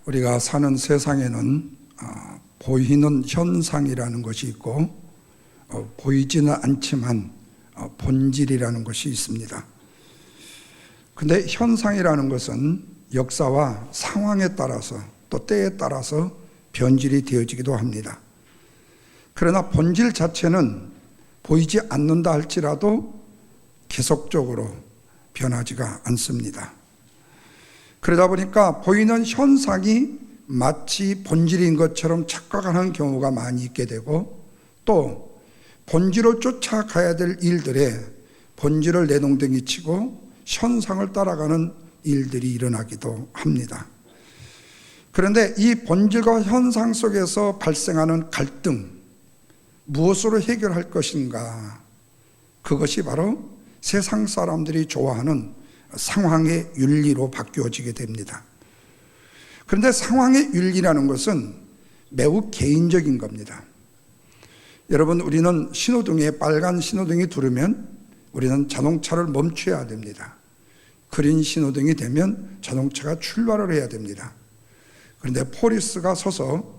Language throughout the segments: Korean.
우리가 사는 세상에는 보이는 현상이라는 것이 있고 보이지는 않지만 본질이라는 것이 있습니다. 근데 현상이라는 것은 역사와 상황에 따라서 또 때에 따라서 변질이 되어지기도 합니다. 그러나 본질 자체는 보이지 않는다 할지라도 계속적으로 변하지가 않습니다. 그러다 보니까 보이는 현상이 마치 본질인 것처럼 착각하는 경우가 많이 있게 되고, 또 본질을 쫓아가야 될 일들에 본질을 내동댕이 치고 현상을 따라가는 일들이 일어나기도 합니다. 그런데 이 본질과 현상 속에서 발생하는 갈등, 무엇으로 해결할 것인가? 그것이 바로 세상 사람들이 좋아하는 상황의 윤리로 바뀌어지게 됩니다. 그런데 상황의 윤리라는 것은 매우 개인적인 겁니다. 여러분, 우리는 신호등에 빨간 신호등이 들어오면 우리는 자동차를 멈춰야 됩니다. 그린 신호등이 되면 자동차가 출발을 해야 됩니다. 그런데 포리스가 서서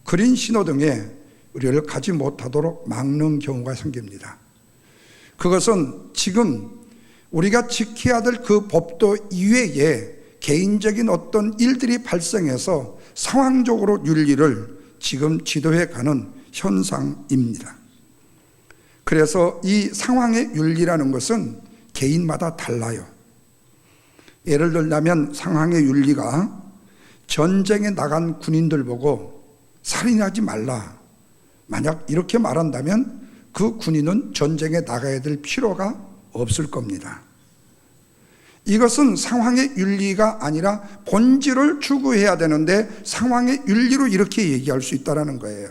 그린 신호등에 우리를 가지 못하도록 막는 경우가 생깁니다. 그것은 지금 우리가 지켜야 될 그 법도 이외에 개인적인 어떤 일들이 발생해서 상황적으로 윤리를 지금 지도해 가는 현상입니다. 그래서 이 상황의 윤리라는 것은 개인마다 달라요. 예를 들자면 상황의 윤리가 전쟁에 나간 군인들 보고 살인하지 말라, 만약 이렇게 말한다면 그 군인은 전쟁에 나가야 될 필요가 없을 겁니다. 이것은 상황의 윤리가 아니라 본질을 추구해야 되는데 상황의 윤리로 이렇게 얘기할 수 있다는 거예요.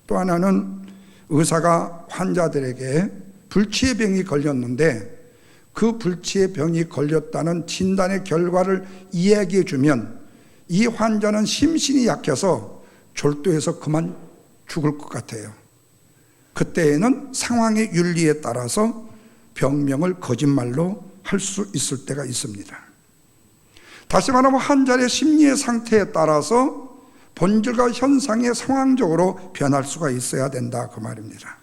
또 하나는 의사가 환자들에게 불치의 병이 걸렸는데 그 불치의 병이 걸렸다는 진단의 결과를 이야기해 주면 이 환자는 심신이 약해서 졸도해서 그만 죽을 것 같아요. 그때에는 상황의 윤리에 따라서 병명을 거짓말로 할 수 있을 때가 있습니다. 다시 말하면 환자의 심리의 상태에 따라서 본질과 현상이 상황적으로 변할 수가 있어야 된다, 그 말입니다.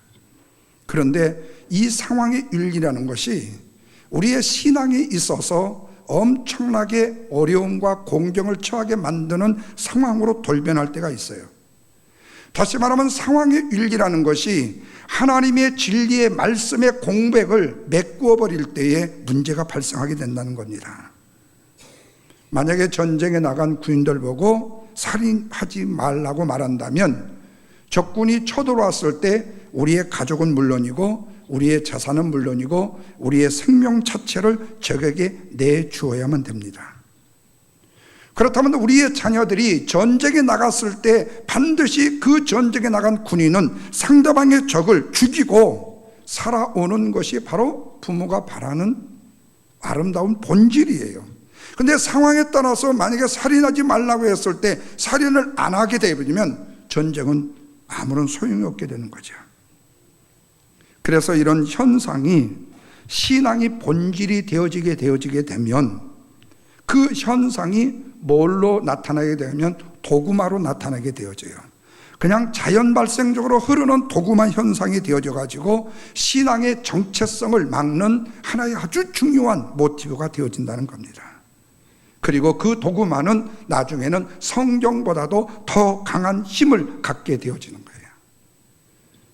그런데 이 상황의 윤리라는 것이 우리의 신앙에 있어서 엄청나게 어려움과 공경을 처하게 만드는 상황으로 돌변할 때가 있어요. 다시 말하면 상황의 윤리라는 것이 하나님의 진리의 말씀의 공백을 메꾸어 버릴 때에 문제가 발생하게 된다는 겁니다. 만약에 전쟁에 나간 군인들 보고 살인하지 말라고 말한다면 적군이 쳐들어왔을 때 우리의 가족은 물론이고 우리의 재산은 물론이고 우리의 생명 자체를 적에게 내주어야만 됩니다. 그렇다면 우리의 자녀들이 전쟁에 나갔을 때 반드시 그 전쟁에 나간 군인은 상대방의 적을 죽이고 살아오는 것이 바로 부모가 바라는 아름다운 본질이에요. 그런데 상황에 따라서 만약에 살인하지 말라고 했을 때 살인을 안 하게 되면 전쟁은 아무런 소용이 없게 되는 거죠. 그래서 이런 현상이 신앙이 본질이 되어지게 되면 그 현상이 뭘로 나타나게 되면 도구마로 나타나게 되어져요. 그냥 자연 발생적으로 흐르는 도구마 현상이 되어져 가지고 신앙의 정체성을 막는 하나의 아주 중요한 모티브가 되어진다는 겁니다. 그리고 그 도구마는 나중에는 성경보다도 더 강한 힘을 갖게 되어지는 거예요.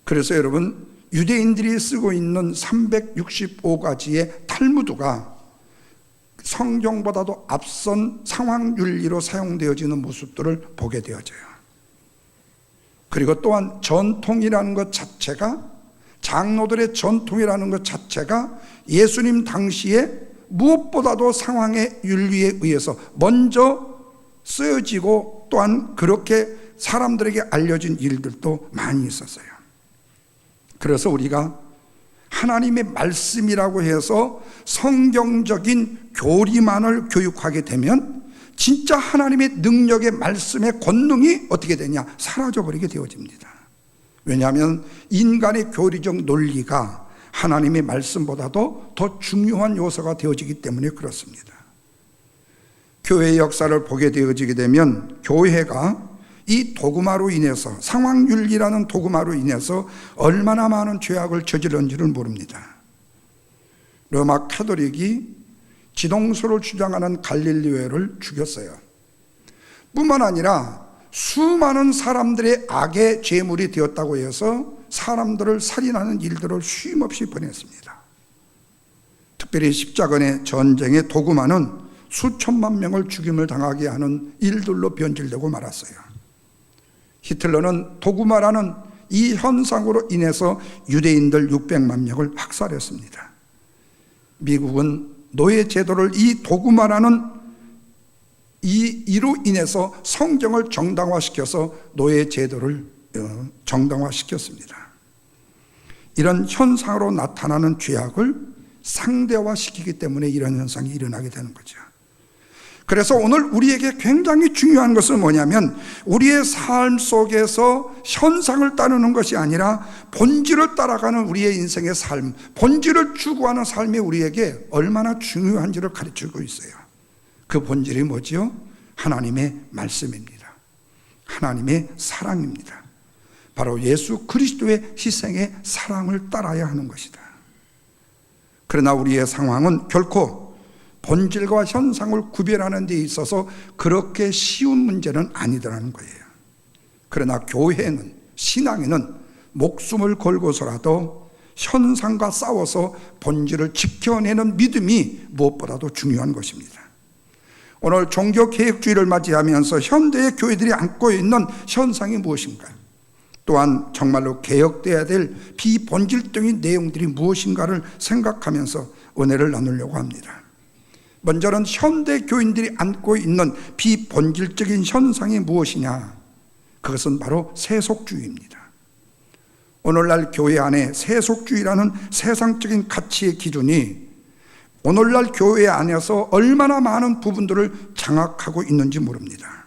그래서 여러분, 유대인들이 쓰고 있는 365가지의 탈무드가 성경보다도 앞선 상황 윤리로 사용되어지는 모습들을 보게 되어져요. 그리고 또한 전통이라는 것 자체가, 장로들의 전통이라는 것 자체가 예수님 당시에 무엇보다도 상황의 윤리에 의해서 먼저 쓰여지고 또한 그렇게 사람들에게 알려진 일들도 많이 있었어요. 그래서 우리가 하나님의 말씀이라고 해서 성경적인 교리만을 교육하게 되면 진짜 하나님의 능력의 말씀의 권능이 어떻게 되냐? 사라져버리게 되어집니다. 왜냐하면 인간의 교리적 논리가 하나님의 말씀보다도 더 중요한 요소가 되어지기 때문에 그렇습니다. 교회의 역사를 보게 되어지게 되면 교회가 이 도구마로 인해서, 상황윤리라는 도구마로 인해서 얼마나 많은 죄악을 저질렀는지를 모릅니다. 로마 카톨릭이 지동소를 주장하는 갈릴리오를 죽였어요. 뿐만 아니라 수많은 사람들의 악의 제물이 되었다고 해서 사람들을 살인하는 일들을 쉼없이 벌였습니다. 특별히 십자군의 전쟁의 도구마는 수천만 명을 죽임을 당하게 하는 일들로 변질되고 말았어요. 히틀러는 도구마라는 이 현상으로 인해서 유대인들 600만 명을 학살했습니다. 미국은 노예 제도를 이 도구마라는 이로 인해서 성경을 정당화시켜서 노예 제도를 정당화시켰습니다. 이런 현상으로 나타나는 죄악을 상대화시키기 때문에 이런 현상이 일어나게 되는 거죠. 그래서 오늘 우리에게 굉장히 중요한 것은 뭐냐면 우리의 삶 속에서 현상을 따르는 것이 아니라 본질을 따라가는 우리의 인생의 삶, 본질을 추구하는 삶이 우리에게 얼마나 중요한지를 가르치고 있어요. 그 본질이 뭐지요? 하나님의 말씀입니다. 하나님의 사랑입니다. 바로 예수 그리스도의 희생의 사랑을 따라야 하는 것이다. 그러나 우리의 상황은 결코 본질과 현상을 구별하는 데 있어서 그렇게 쉬운 문제는 아니더라는 거예요. 그러나 교회는, 신앙에는 목숨을 걸고서라도 현상과 싸워서 본질을 지켜내는 믿음이 무엇보다도 중요한 것입니다. 오늘 종교개혁주의를 맞이하면서 현대의 교회들이 안고 있는 현상이 무엇인가? 또한 정말로 개혁되어야 될 비본질적인 내용들이 무엇인가를 생각하면서 은혜를 나누려고 합니다. 먼저는 현대 교인들이 안고 있는 비본질적인 현상이 무엇이냐? 그것은 바로 세속주의입니다. 오늘날 교회 안에 세속주의라는 세상적인 가치의 기준이 오늘날 교회 안에서 얼마나 많은 부분들을 장악하고 있는지 모릅니다.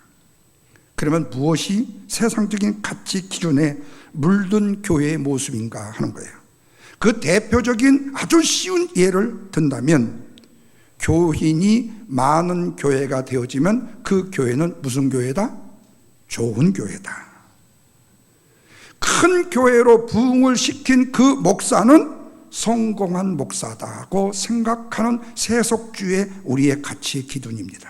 그러면 무엇이 세상적인 가치 기준에 물든 교회의 모습인가 하는 거예요. 그 대표적인 아주 쉬운 예를 든다면 교인이 많은 교회가 되어지면 그 교회는 무슨 교회다? 좋은 교회다. 큰 교회로 부흥을 시킨 그 목사는 성공한 목사다고 생각하는 세속주의 우리의 가치의 기준입니다.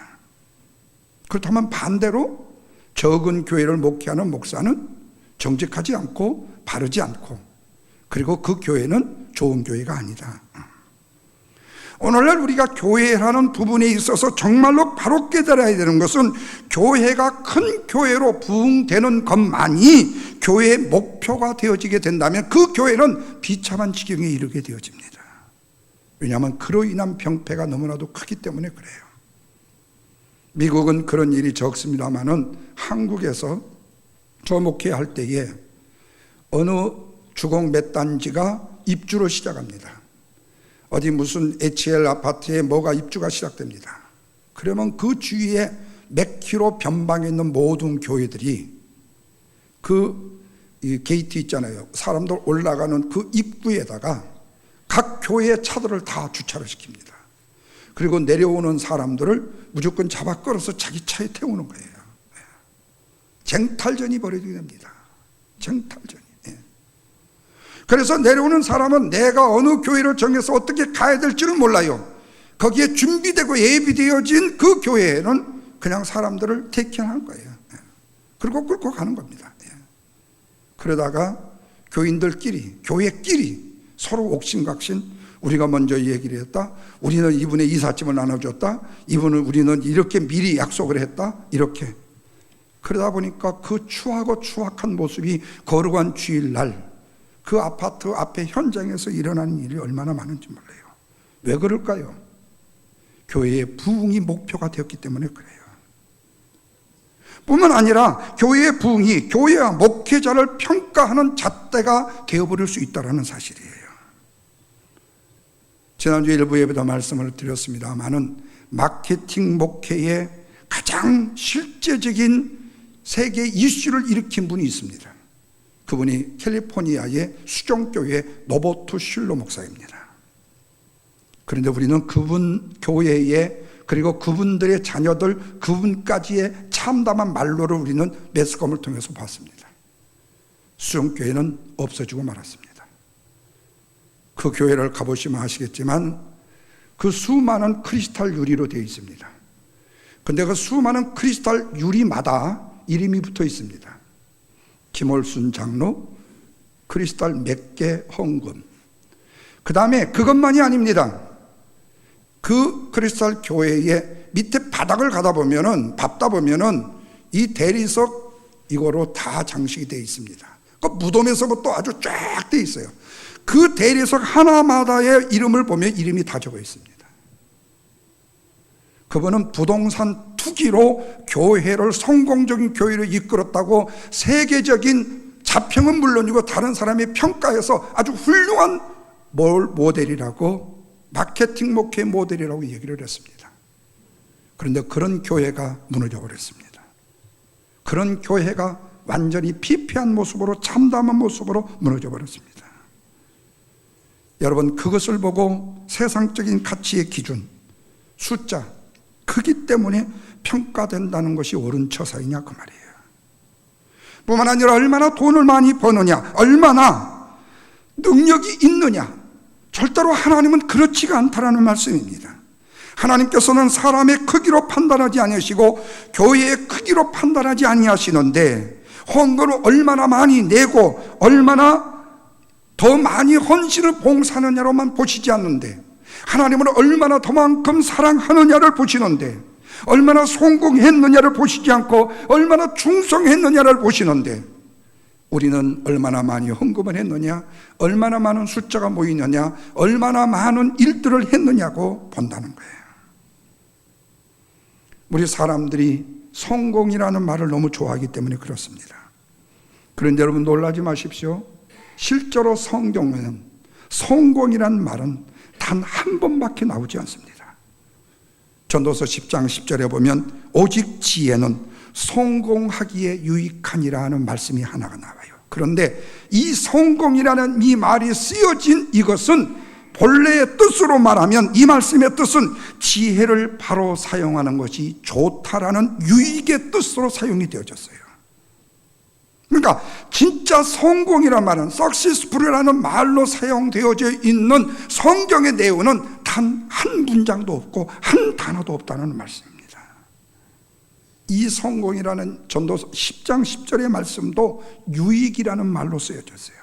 그렇다면 반대로 적은 교회를 목회하는 목사는 정직하지 않고 바르지 않고 그리고 그 교회는 좋은 교회가 아니다. 오늘날 우리가 교회라는 부분에 있어서 정말로 바로 깨달아야 되는 것은 교회가 큰 교회로 부흥되는 것만이 교회의 목표가 되어지게 된다면 그 교회는 비참한 지경에 이르게 되어집니다. 왜냐하면 그로 인한 병폐가 너무나도 크기 때문에 그래요. 미국은 그런 일이 적습니다만은 한국에서 저 목회할 때에 어느 주공 몇 단지가 입주를 시작합니다. 어디 무슨 HL 아파트에 뭐가 입주가 시작됩니다. 그러면 그 주위에 몇 킬로 변방에 있는 모든 교회들이 그 게이트 있잖아요. 사람들 올라가는 그 입구에다가 각 교회의 차들을 다 주차를 시킵니다. 그리고 내려오는 사람들을 무조건 잡아 끌어서 자기 차에 태우는 거예요. 쟁탈전이 벌어지게 됩니다. 쟁탈전이. 그래서 내려오는 사람은 내가 어느 교회를 정해서 어떻게 가야 될지를 몰라요. 거기에 준비되고 예비되어진 그 교회에는 그냥 사람들을 태킹하는 거예요. 그리고 끌고 가는 겁니다. 그러다가 교인들끼리, 교회끼리 서로 옥신각신 우리가 먼저 얘기를 했다. 우리는 이분의 이삿짐을 나눠줬다. 우리는 이렇게 미리 약속을 했다. 이렇게. 그러다 보니까 그 추하고 추악한 모습이 거룩한 주일날 그 아파트 앞에 현장에서 일어나는 일이 얼마나 많은지 몰라요. 왜 그럴까요? 교회의 부흥이 목표가 되었기 때문에 그래요. 뿐만 아니라 교회의 부흥이 교회와 목회자를 평가하는 잣대가 되어버릴 수 있다는 사실이에요. 지난주 일부 예배도 말씀을 드렸습니다마는 마케팅 목회의 가장 실제적인 세계 이슈를 일으킨 분이 있습니다. 그분이 캘리포니아의 수종교회 노보트 슐러 목사입니다. 그런데 우리는 그분 교회의 그리고 그분들의 자녀들, 그분까지의 참담한 말로를 우리는 매스컴을 통해서 봤습니다. 수영교회는 없어지고 말았습니다. 그 교회를 가보시면 아시겠지만 그 수많은 크리스탈 유리로 되어 있습니다. 근데 그 수많은 크리스탈 유리마다 이름이 붙어 있습니다. 김올순 장로, 크리스탈 몇 개 헌금. 그 다음에 그것만이 아닙니다. 그 크리스탈 교회의 밑에 바닥을 밟다 보면은 이 대리석 이거로 다 장식이 되어 있습니다. 그 무덤에서부터 아주 쫙 되어 있어요. 그 대리석 하나마다의 이름을 보면 이름이 다 적어 있습니다. 그분은 부동산 투기로 교회를, 성공적인 교회를 이끌었다고 세계적인 자평은 물론이고 다른 사람의 평가에서 아주 훌륭한 모델이라고, 마케팅 목회 모델이라고 얘기를 했습니다. 그런데 그런 교회가 무너져 버렸습니다. 그런 교회가 완전히 피폐한 모습으로, 참담한 모습으로 무너져 버렸습니다. 여러분, 그것을 보고 세상적인 가치의 기준, 숫자, 크기 때문에 평가된다는 것이 옳은 처사이냐 그 말이에요. 뿐만 아니라 얼마나 돈을 많이 버느냐, 얼마나 능력이 있느냐, 절대로 하나님은 그렇지가 않다라는 말씀입니다. 하나님께서는 사람의 크기로 판단하지 아니하시고 교회의 크기로 판단하지 아니하시는데, 헌금을 얼마나 많이 내고 얼마나 더 많이 헌신을 봉사하느냐로만 보시지 않는데, 하나님은 얼마나 더만큼 사랑하느냐를 보시는데, 얼마나 성공했느냐를 보시지 않고 얼마나 충성했느냐를 보시는데, 우리는 얼마나 많이 헌금을 했느냐, 얼마나 많은 숫자가 모이느냐, 얼마나 많은 일들을 했느냐고 본다는 거예요. 우리 사람들이 성공이라는 말을 너무 좋아하기 때문에 그렇습니다. 그런데 여러분 놀라지 마십시오. 실제로 성경에는 성공이라는 말은 단 한 번밖에 나오지 않습니다. 전도서 10장 10절에 보면 오직 지혜는 성공하기에 유익하니라 하는 말씀이 하나가 나와요. 그런데 이 성공이라는 이 말이 쓰여진 이것은 본래의 뜻으로 말하면, 이 말씀의 뜻은 지혜를 바로 사용하는 것이 좋다라는 유익의 뜻으로 사용이 되어졌어요. 그러니까 진짜 성공이란 말은 successful이라는 말로 사용되어져 있는 성경의 내용은 단 한 문장도 없고 한 단어도 없다는 말씀입니다. 이 성공이라는 전도서 10장 10절의 말씀도 유익이라는 말로 쓰여졌어요.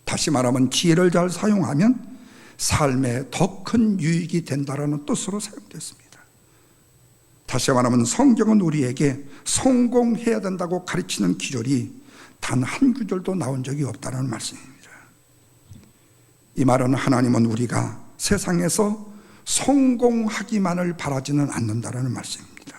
다시 말하면 지혜를 잘 사용하면 삶에 더 큰 유익이 된다라는 뜻으로 사용됐습니다. 다시 말하면 성경은 우리에게 성공해야 된다고 가르치는 기절이 단 한 구절도 나온 적이 없다는 말씀입니다. 이 말은 하나님은 우리가 세상에서 성공하기만을 바라지는 않는다는 말씀입니다.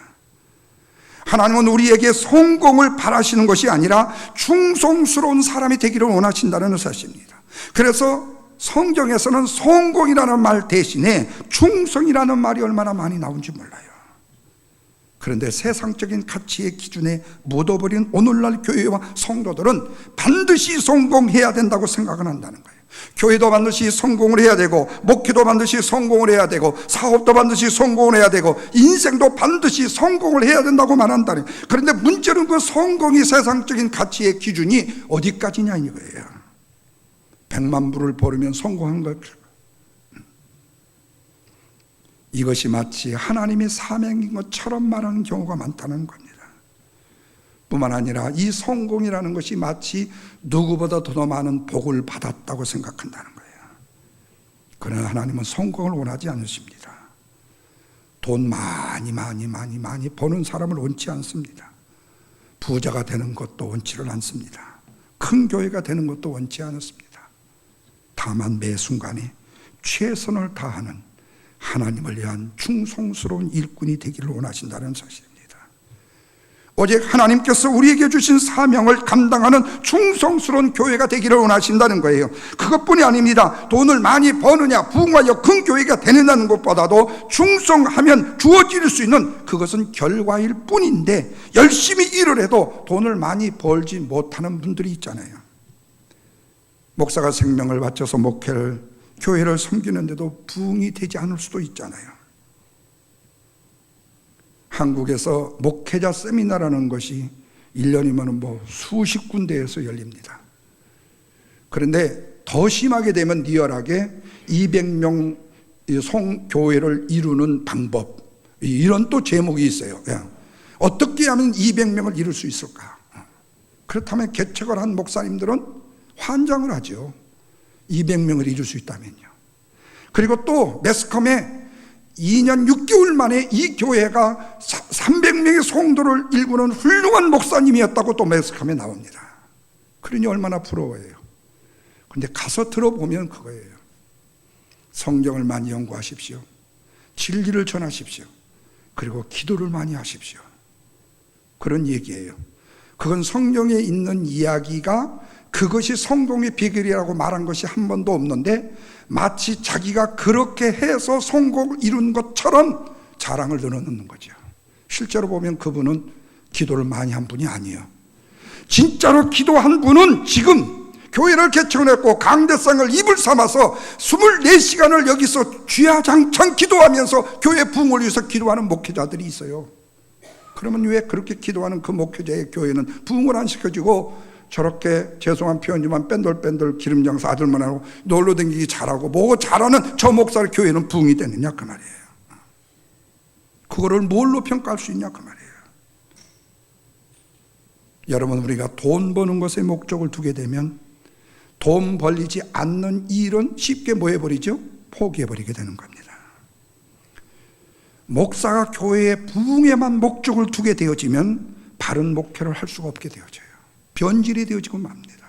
하나님은 우리에게 성공을 바라시는 것이 아니라 충성스러운 사람이 되기를 원하신다는 사실입니다. 그래서 성경에서는 성공이라는 말 대신에 충성이라는 말이 얼마나 많이 나온지 몰라요. 그런데 세상적인 가치의 기준에 묻어버린 오늘날 교회와 성도들은 반드시 성공해야 된다고 생각을 한다는 거예요. 교회도 반드시 성공을 해야 되고, 목회도 반드시 성공을 해야 되고, 사업도 반드시 성공을 해야 되고, 인생도 반드시 성공을 해야 된다고 말한다는 거예요. 그런데 문제는 그 성공이 세상적인 가치의 기준이 어디까지냐 이거예요. 100만 불을 벌으면 성공한 것, 이것이 마치 하나님의 사명인 것처럼 말하는 경우가 많다는 겁니다. 뿐만 아니라 이 성공이라는 것이 마치 누구보다 더 많은 복을 받았다고 생각한다는 거예요. 그러나 하나님은 성공을 원하지 않으십니다. 돈 많이 버는 사람을 원치 않습니다. 부자가 되는 것도 원치를 않습니다. 큰 교회가 되는 것도 원치 않습니다. 다만 매 순간에 최선을 다하는 하나님을 위한 충성스러운 일꾼이 되기를 원하신다는 사실입니다. 오직 하나님께서 우리에게 주신 사명을 감당하는 충성스러운 교회가 되기를 원하신다는 거예요. 그것뿐이 아닙니다. 돈을 많이 버느냐, 부흥하여 큰 교회가 되느냐는 것보다도 충성하면 주어질 수 있는 그것은 결과일 뿐인데, 열심히 일을 해도 돈을 많이 벌지 못하는 분들이 있잖아요. 목사가 생명을 바쳐서 목회를, 교회를 섬기는데도 부흥이 되지 않을 수도 있잖아요. 한국에서 목회자 세미나라는 것이 1년이면 뭐 수십 군데에서 열립니다. 그런데 더 심하게 되면 리얼하게 200명 성교회를 이루는 방법, 이런 또 제목이 있어요. 어떻게 하면 200명을 이룰 수 있을까? 그렇다면 개척을 한 목사님들은 환장을 하죠. 200명을 이룰 수 있다면요. 그리고 또 매스컴에 2년 6개월 만에 이 교회가 300명의 성도를 일구는 훌륭한 목사님이었다고 또 매스컴에 나옵니다. 그러니 얼마나 부러워요. 근데 가서 들어보면 그거예요. 성경을 많이 연구하십시오. 진리를 전하십시오. 그리고 기도를 많이 하십시오. 그런 얘기예요. 그건 성경에 있는 이야기가 그것이 성공의 비결이라고 말한 것이 한 번도 없는데 마치 자기가 그렇게 해서 성공을 이룬 것처럼 자랑을 늘어놓는 거죠. 실제로 보면 그분은 기도를 많이 한 분이 아니에요. 진짜로 기도한 분은 지금 교회를 개척했고 강대상을 입을 삼아서 24시간을 여기서 주야장창 기도하면서 교회 부흥을 위해서 기도하는 목회자들이 있어요. 그러면 왜 그렇게 기도하는 그 목회자의 교회는 부흥을 안 시켜주고 저렇게 죄송한 표현이지만 뺀돌뺀돌 기름장사 아들만 하고 놀러 다니기 잘하고 뭐고 잘하는 저 목사의 교회는 부흥이 되느냐 그 말이에요. 그거를 뭘로 평가할 수 있냐 그 말이에요. 여러분, 우리가 돈 버는 것에 목적을 두게 되면 돈 벌리지 않는 일은 쉽게 뭐 해버리죠? 포기해버리게 되는 겁니다. 목사가 교회의 부흥에만 목적을 두게 되어지면 바른 목회를 할 수가 없게 되어져요. 변질이 되어지고 맙니다.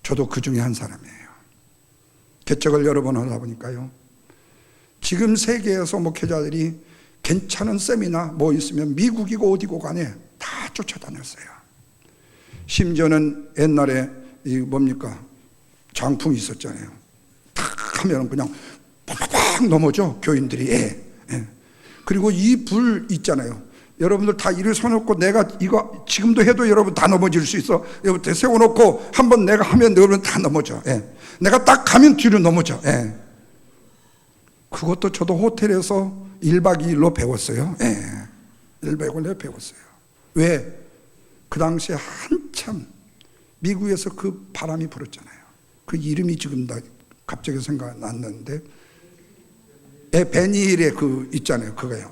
저도 그 중에 한 사람이에요. 개척을 여러 번 하다 보니까요, 지금 세계에서 목회자들이 괜찮은 세미나 뭐 있으면 미국이고 어디고 간에 다 쫓아다녔어요. 심지어는 옛날에 이 뭡니까 장풍이 있었잖아요. 탁 하면 그냥 팍팍 넘어져 교인들이. 그리고 이 불 있잖아요. 여러분들 다 이를 서놓고 내가 이거 지금도 해도 여러분 다 넘어질 수 있어. 여러분 세워놓고 한번 내가 하면 여러분 다 넘어져. 내가 딱 하면 뒤로 넘어져. 그것도 저도 호텔에서 1박 2일로 배웠어요. 1박 2일로 배웠어요. 왜? 그 당시에 한참 미국에서 그 바람이 불었잖아요. 그 이름이 지금 나 갑자기 생각 났는데 베니힐의 그 있잖아요. 그거요.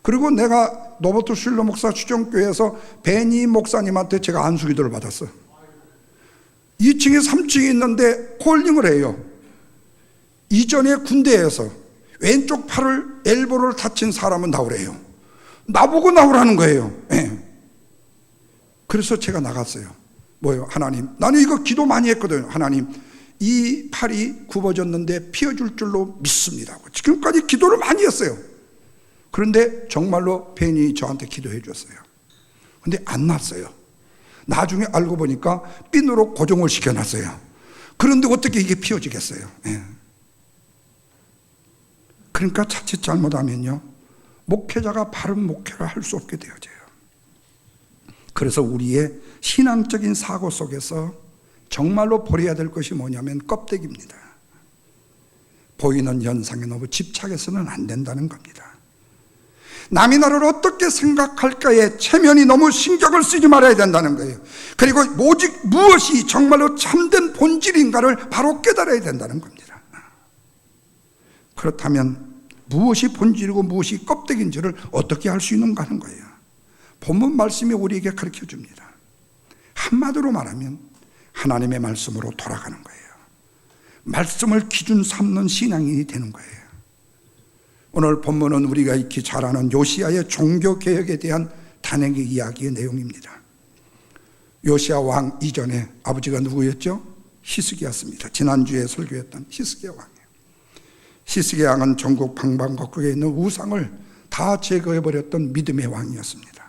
그리고 내가 노버트 슐러 목사 추정교회에서 베니 목사님한테 제가 안수기도를 받았어. 2층에 3층에 있는데 콜링을 해요. 이전에 군대에서 왼쪽 팔을 엘보를 다친 사람은 나오래요. 나보고 나오라는 거예요. 그래서 제가 나갔어요. 뭐요? 하나님, 나는 이거 기도 많이 했거든요. 하나님, 이 팔이 굽어졌는데 피어줄 줄로 믿습니다. 지금까지 기도를 많이 했어요. 그런데 정말로 벤이 저한테 기도해 줬어요. 근데 안 났어요. 나중에 알고 보니까 핀으로 고정을 시켜놨어요. 그런데 어떻게 이게 피어지겠어요? 그러니까 자칫 잘못하면요, 목회자가 바른 목회를 할 수 없게 되어져요. 그래서 우리의 신앙적인 사고 속에서 정말로 버려야 될 것이 뭐냐면 껍데기입니다. 보이는 현상에 너무 집착해서는 안 된다는 겁니다. 남이 나를 어떻게 생각할까에 체면이 너무 신경을 쓰지 말아야 된다는 거예요. 그리고 오직 무엇이 정말로 참된 본질인가를 바로 깨달아야 된다는 겁니다. 그렇다면 무엇이 본질이고 무엇이 껍데기인지를 어떻게 알 수 있는가 하는 거예요. 본문 말씀이 우리에게 가르쳐 줍니다. 한마디로 말하면 하나님의 말씀으로 돌아가는 거예요. 말씀을 기준 삼는 신앙인이 되는 거예요. 오늘 본문은 우리가 익히 잘 아는 요시야의 종교개혁에 대한 단행의 이야기의 내용입니다. 요시야 왕 이전에 아버지가 누구였죠? 히스기야였습니다. 지난주에 설교했던 히스기야 왕이에요. 히스기야 왕은 전국 방방곡곡에 있는 우상을 다 제거해버렸던 믿음의 왕이었습니다.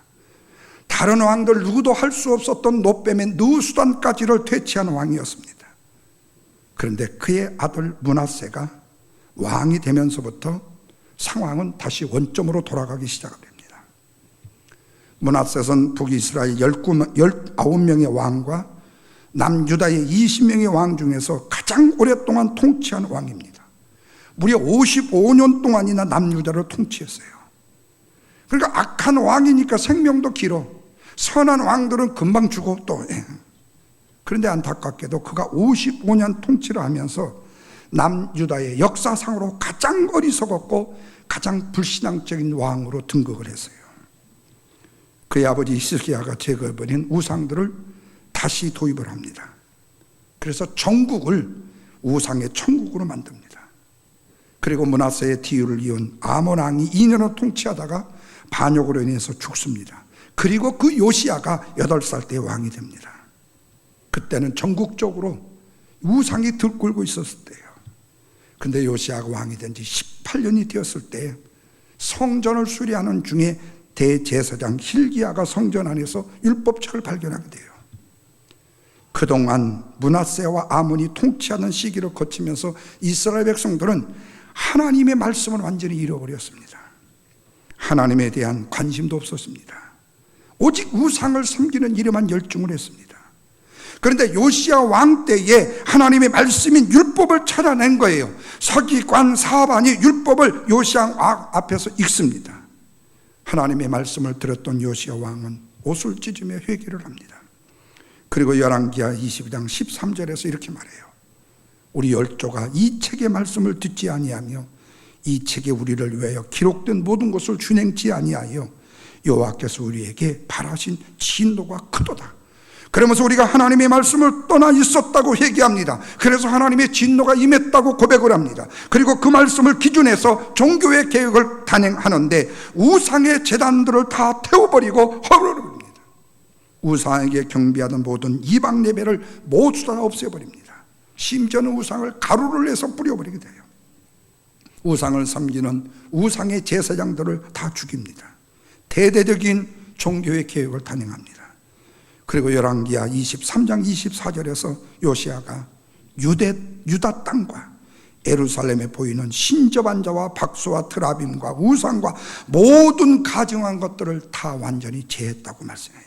다른 왕들 누구도 할 수 없었던 노뱀의 느수단까지를 퇴치한 왕이었습니다. 그런데 그의 아들 므낫세가 왕이 되면서부터 상황은 다시 원점으로 돌아가기 시작합니다. 므낫세는 북이스라엘 19명의 왕과 남유다의 20명의 왕 중에서 가장 오랫동안 통치한 왕입니다. 무려 55년 동안이나 남유다를 통치했어요. 그러니까 악한 왕이니까 생명도 길어. 선한 왕들은 금방 죽어 또. 그런데 안타깝게도 그가 55년 통치를 하면서 남유다의 역사상으로 가장 어리석었고 가장 불신앙적인 왕으로 등극을 했어요. 그의 아버지 히스기야가 제거해버린 우상들을 다시 도입을 합니다. 그래서 전국을 우상의 천국으로 만듭니다. 그리고 므낫세의 뒤를 이은 아몬 왕이 2년을 통치하다가 반역으로 인해서 죽습니다. 그리고 그 요시야가 8살 때 왕이 됩니다. 그때는 전국적으로 우상이 들끓고 있었을 때예요. 근데 요시야가 왕이 된 지 18년이 되었을 때 성전을 수리하는 중에 대제사장 hil기야가 성전 안에서 율법책을 발견하게 돼요. 그동안 므낫세와 아몬이 통치하는 시기를 거치면서 이스라엘 백성들은 하나님의 말씀을 완전히 잃어버렸습니다. 하나님에 대한 관심도 없었습니다. 오직 우상을 섬기는 일에만 열중을 했습니다. 그런데 요시야 왕 때에 하나님의 말씀인 율법을 찾아낸 거예요. 서기관 사반이 율법을 요시야 왕 앞에서 읽습니다. 하나님의 말씀을 들었던 요시야 왕은 옷을 찢으며 회개를 합니다. 그리고 열왕기하 22장 13절에서 이렇게 말해요. 우리 열조가 이 책의 말씀을 듣지 아니하며 이 책에 우리를 위하여 기록된 모든 것을 준행치 아니하여 여호와께서 우리에게 바라신 진노가 크도다. 그러면서 우리가 하나님의 말씀을 떠나 있었다고 회개합니다. 그래서 하나님의 진노가 임했다고 고백을 합니다. 그리고 그 말씀을 기준해서 종교의 계획을 단행하는데 우상의 제단들을 다 태워버리고 헐어버립니다. 우상에게 경배하던 모든 이방 예배를 모두 다 없애버립니다. 심지어는 우상을 가루를 내서 뿌려버리게 돼요. 우상을 섬기는 우상의 제사장들을 다 죽입니다. 대대적인 종교의 계획을 단행합니다. 그리고 열왕기하 23장 24절에서 요시야가 유다 땅과 예루살렘에 보이는 신접한자와 박수와 트라빔과 우상과 모든 가증한 것들을 다 완전히 제했다고 말씀해요.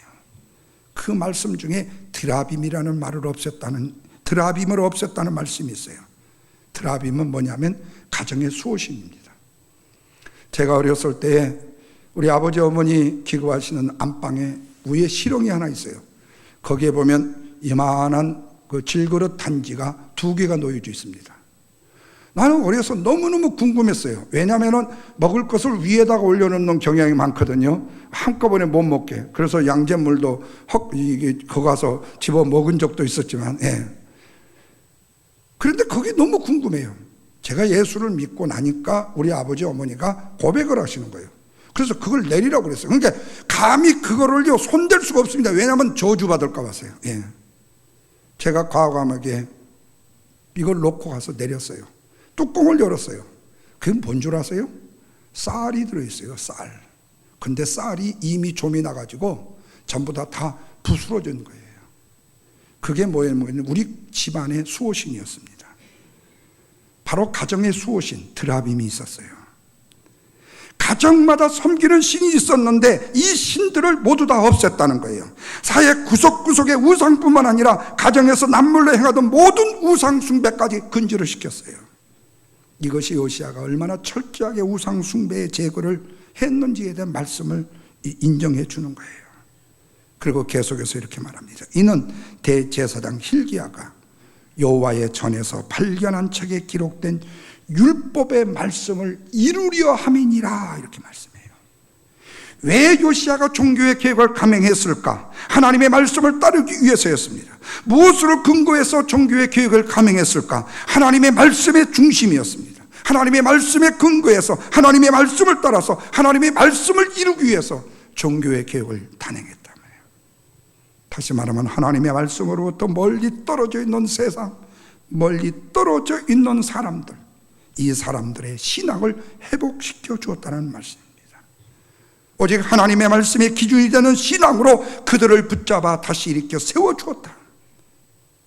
그 말씀 중에 드라빔이라는 말을 드라빔을 없앴다는 말씀이 있어요. 드라빔은 뭐냐면 가정의 수호신입니다. 제가 어렸을 때 우리 아버지 어머니 기거하시는 안방에 위에 실ong이 하나 있어요. 거기에 보면 이만한 그 질그릇 단지가 2개가 놓여져 있습니다. 나는 어려서 너무너무 궁금했어요. 왜냐하면 먹을 것을 위에다가 올려놓는 경향이 많거든요. 한꺼번에 못 먹게. 그래서 양잿물도 거기 가서 집어 먹은 적도 있었지만, 그런데 그게 너무 궁금해요. 제가 예수를 믿고 나니까 우리 아버지 어머니가 고백을 하시는 거예요. 그래서 그걸 내리라고 그랬어요. 그러니까 감히 그거를요 손댈 수가 없습니다. 왜냐하면 저주받을까 봐서요. 제가 과감하게 이걸 놓고 가서 내렸어요. 뚜껑을 열었어요. 그게 뭔 줄 아세요? 쌀이 들어있어요. 쌀. 근데 쌀이 이미 좀이 나가지고 전부 다 부스러진 거예요. 그게 뭐냐면 우리 집안의 수호신이었습니다. 바로 가정의 수호신 드라빔이 있었어요. 가정마다 섬기는 신이 있었는데 이 신들을 모두 다 없앴다는 거예요. 사회 구석구석의 우상뿐만 아니라 가정에서 남몰래 행하던 모든 우상 숭배까지 금지를 시켰어요. 이것이 요시야가 얼마나 철저하게 우상 숭배의 제거를 했는지에 대한 말씀을 인정해 주는 거예요. 그리고 계속해서 이렇게 말합니다. 이는 대제사장 hil기야가 여호와의 전에서 발견한 책에 기록된 율법의 말씀을 이루려 함이니라 이렇게 말씀해요. 왜 요시야가 종교의 계획을 감행했을까? 하나님의 말씀을 따르기 위해서였습니다. 무엇을 근거해서 종교의 계획을 감행했을까? 하나님의 말씀의 중심이었습니다. 하나님의 말씀에 근거해서 하나님의 말씀을 따라서 하나님의 말씀을 이루기 위해서 종교의 계획을 단행했다. 다시 말하면 하나님의 말씀으로부터 멀리 떨어져 있는 세상, 멀리 떨어져 있는 사람들, 이 사람들의 신앙을 회복시켜 주었다는 말씀입니다. 오직 하나님의 말씀의 기준이 되는 신앙으로 그들을 붙잡아 다시 일으켜 세워주었다.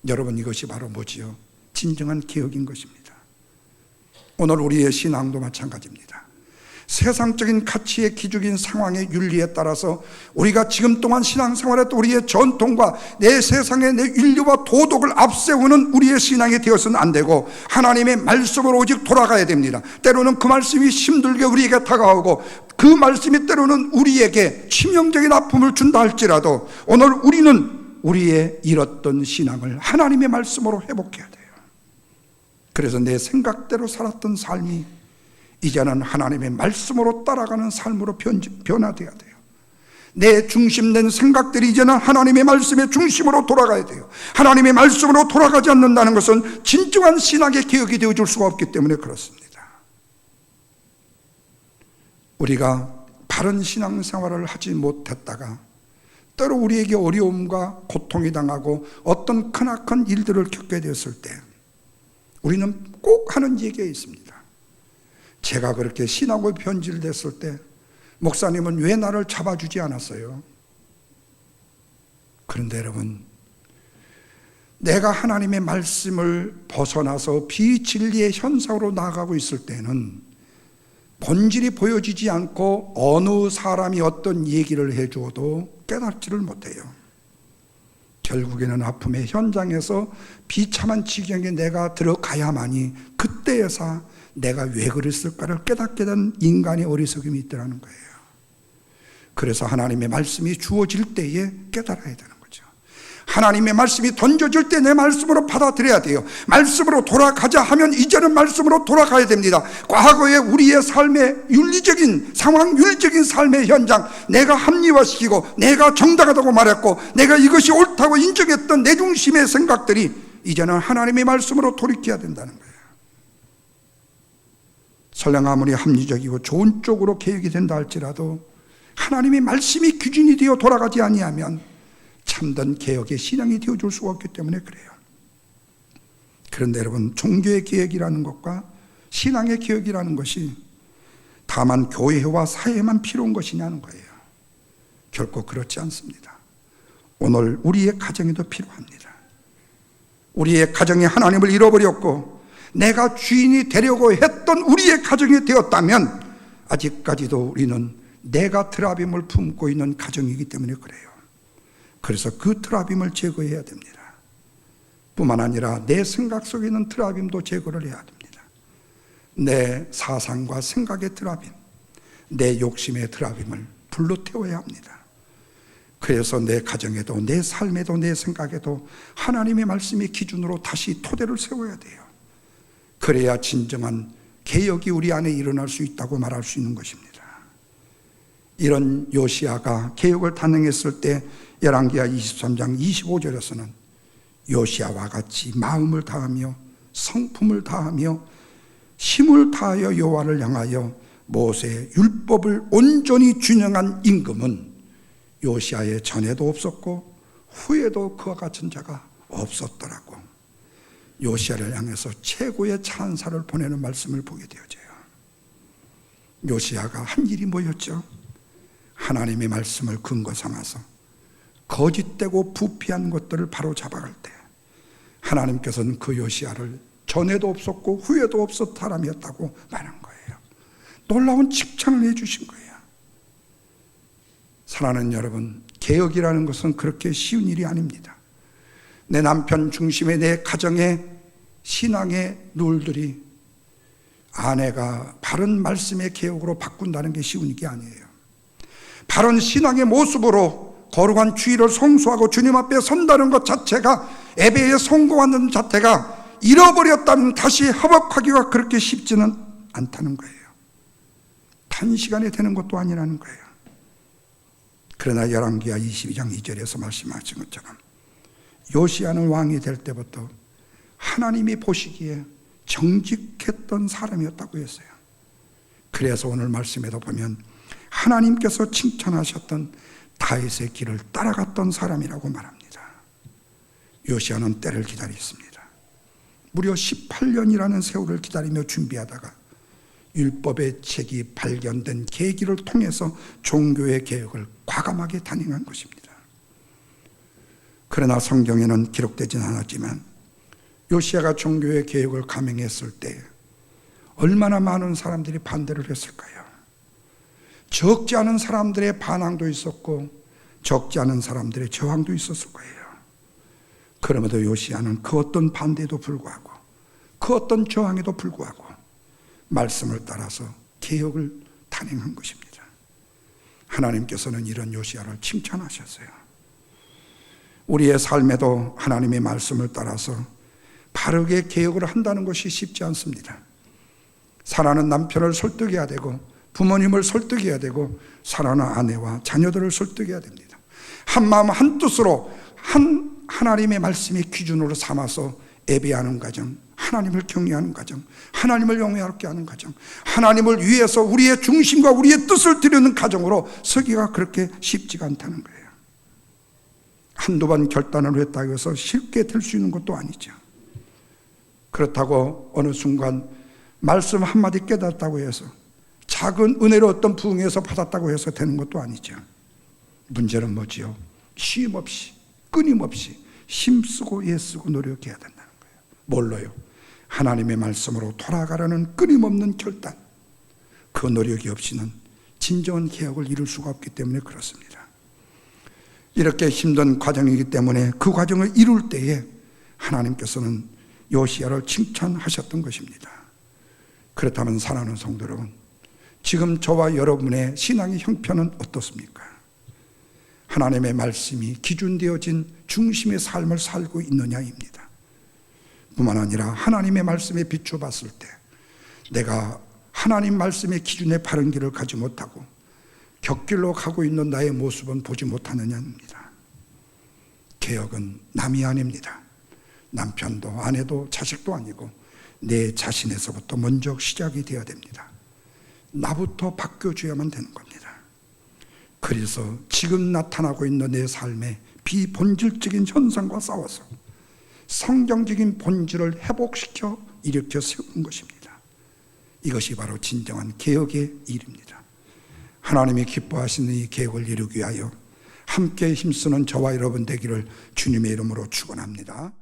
여러분, 이것이 바로 뭐지요? 진정한 개혁인 것입니다. 오늘 우리의 신앙도 마찬가지입니다. 세상적인 가치의 기준인 상황의 윤리에 따라서 우리가 지금 동안 신앙생활에 또 우리의 전통과 내 세상의 내 윤리와 도덕을 앞세우는 우리의 신앙이 되어서는 안 되고 하나님의 말씀으로 오직 돌아가야 됩니다. 때로는 그 말씀이 힘들게 우리에게 다가오고 그 말씀이 때로는 우리에게 치명적인 아픔을 준다 할지라도 오늘 우리는 우리의 잃었던 신앙을 하나님의 말씀으로 회복해야 돼요. 그래서 내 생각대로 살았던 삶이 이제는 하나님의 말씀으로 따라가는 삶으로 변화되어야 돼요. 내 중심된 생각들이 이제는 하나님의 말씀의 중심으로 돌아가야 돼요. 하나님의 말씀으로 돌아가지 않는다는 것은 진정한 신앙의 개혁이 되어줄 수가 없기 때문에 그렇습니다. 우리가 바른 신앙생활을 하지 못했다가 때로 우리에게 어려움과 고통이 당하고 어떤 크나큰 일들을 겪게 되었을 때 우리는 꼭 하는 얘기가 있습니다. 제가 그렇게 신앙으로 변질됐을 때 목사님은 왜 나를 잡아주지 않았어요? 그런데 여러분, 내가 하나님의 말씀을 벗어나서 비진리의 현상으로 나아가고 있을 때는 본질이 보여지지 않고 어느 사람이 어떤 얘기를 해줘도 깨닫지를 못해요. 결국에는 아픔의 현장에서 비참한 지경에 내가 들어가야만이 그때에서 내가 왜 그랬을까를 깨닫게 된 인간의 어리석음이 있더라는 거예요. 그래서 하나님의 말씀이 주어질 때에 깨달아야 되는 거죠. 하나님의 말씀이 던져질 때 내 말씀으로 받아들여야 돼요. 말씀으로 돌아가자 하면 이제는 말씀으로 돌아가야 됩니다. 과거의 우리의 삶의 윤리적인 상황, 윤리적인 삶의 현장, 내가 합리화시키고 내가 정당하다고 말했고 내가 이것이 옳다고 인정했던 내 중심의 생각들이 이제는 하나님의 말씀으로 돌이켜야 된다는 거예요. 설령 아무리 합리적이고 좋은 쪽으로 개혁이 된다 할지라도 하나님의 말씀이 기준이 되어 돌아가지 아니하면 참된 개혁의 신앙이 되어줄 수가 없기 때문에 그래요. 그런데 여러분, 종교의 개혁이라는 것과 신앙의 개혁이라는 것이 다만 교회와 사회에만 필요한 것이냐는 거예요. 결코 그렇지 않습니다. 오늘 우리의 가정에도 필요합니다. 우리의 가정이 하나님을 잃어버렸고 내가 주인이 되려고 했던 우리의 가정이 되었다면 아직까지도 우리는 내가 트라빔을 품고 있는 가정이기 때문에 그래요. 그래서 그 트라빔을 제거해야 됩니다. 뿐만 아니라 내 생각 속에 있는 트라빔도 제거를 해야 됩니다. 내 사상과 생각의 트라빔, 내 욕심의 트라빔을 불로 태워야 합니다. 그래서 내 가정에도 내 삶에도 내 생각에도 하나님의 말씀의 기준으로 다시 토대를 세워야 돼요. 그래야 진정한 개혁이 우리 안에 일어날 수 있다고 말할 수 있는 것입니다. 이런 요시야가 개혁을 단행했을 때 열왕기하 23장 25절에서는 요시야와 같이 마음을 다하며 성품을 다하며 힘을 다하여 여호와를 향하여 모세의 율법을 온전히 준행한 임금은 요시야의 전에도 없었고 후에도 그와 같은 자가 없었더라고. 요시야를 향해서 최고의 찬사를 보내는 말씀을 보게 되어져요. 요시야가 한 일이 뭐였죠? 하나님의 말씀을 근거 삼아서 거짓되고 부패한 것들을 바로 잡아갈 때 하나님께서는 그 요시야를 전에도 없었고 후에도 없었던 사람이었다고 말한 거예요. 놀라운 칭찬을 해주신 거예요. 사랑하는 여러분, 개혁이라는 것은 그렇게 쉬운 일이 아닙니다. 내 남편 중심의 내 가정의 신앙의 룰들이 아내가 바른 말씀의 개혁으로 바꾼다는 게 쉬운 일이 아니에요. 바른 신앙의 모습으로 거룩한 주의를 성수하고 주님 앞에 선다는 것 자체가, 예배에 성공하는 자체가 잃어버렸다면 다시 회복하기가 그렇게 쉽지는 않다는 거예요. 단시간에 되는 것도 아니라는 거예요. 그러나 열왕기하 22장 2절에서 말씀하신 것처럼 요시야는 왕이 될 때부터 하나님이 보시기에 정직했던 사람이었다고 했어요. 그래서 오늘 말씀에도 보면 하나님께서 칭찬하셨던 다윗의 길을 따라갔던 사람이라고 말합니다. 요시야는 때를 기다렸습니다. 무려 18년이라는 세월을 기다리며 준비하다가 율법의 책이 발견된 계기를 통해서 종교의 개혁을 과감하게 단행한 것입니다. 그러나 성경에는 기록되지는 않았지만 요시야가 종교의 개혁을 감행했을 때 얼마나 많은 사람들이 반대를 했을까요? 적지 않은 사람들의 반항도 있었고 적지 않은 사람들의 저항도 있었을 거예요. 그럼에도 요시야는 그 어떤 반대에도 불구하고 그 어떤 저항에도 불구하고 말씀을 따라서 개혁을 단행한 것입니다. 하나님께서는 이런 요시야를 칭찬하셨어요. 우리의 삶에도 하나님의 말씀을 따라서 바르게 개혁을 한다는 것이 쉽지 않습니다. 사랑하는 남편을 설득해야 되고 부모님을 설득해야 되고 사랑하는 아내와 자녀들을 설득해야 됩니다. 한마음 한뜻으로 하나님의 말씀의 기준으로 삼아서 예배하는 가정, 하나님을 경외하는 가정, 하나님을 영화롭게 하는 가정, 하나님을 위해서 우리의 중심과 우리의 뜻을 드리는 가정으로 서기가 그렇게 쉽지가 않다는 거예요. 한두 번 결단을 했다고 해서 쉽게 될 수 있는 것도 아니죠. 그렇다고 어느 순간 말씀 한마디 깨닫다고 해서 작은 은혜로 어떤 부흥에서 받았다고 해서 되는 것도 아니죠. 문제는 뭐지요? 쉼 없이 끊임없이 힘쓰고 애쓰고 노력해야 된다는 거예요. 뭘로요? 하나님의 말씀으로 돌아가라는 끊임없는 결단. 그 노력이 없이는 진정한 개혁을 이룰 수가 없기 때문에 그렇습니다. 이렇게 힘든 과정이기 때문에 그 과정을 이룰 때에 하나님께서는 요시야를 칭찬하셨던 것입니다. 그렇다면 사랑하는 성도 여러분, 지금 저와 여러분의 신앙의 형편은 어떻습니까? 하나님의 말씀이 기준되어진 중심의 삶을 살고 있느냐입니다. 뿐만 아니라 하나님의 말씀에 비춰봤을 때 내가 하나님 말씀의 기준에 바른 길을 가지 못하고 곁길로 가고 있는 나의 모습은 보지 못하느냐입니다. 개혁은 남이 아닙니다. 남편도 아내도 자식도 아니고 내 자신에서부터 먼저 시작이 되어야 됩니다. 나부터 바뀌어줘야만 되는 겁니다. 그래서 지금 나타나고 있는 내 삶의 비본질적인 현상과 싸워서 성경적인 본질을 회복시켜 일으켜 세우는 것입니다. 이것이 바로 진정한 개혁의 일입니다. 하나님이 기뻐하시는 이 개혁을 이루기 위하여 함께 힘쓰는 저와 여러분 되기를 주님의 이름으로 축원합니다.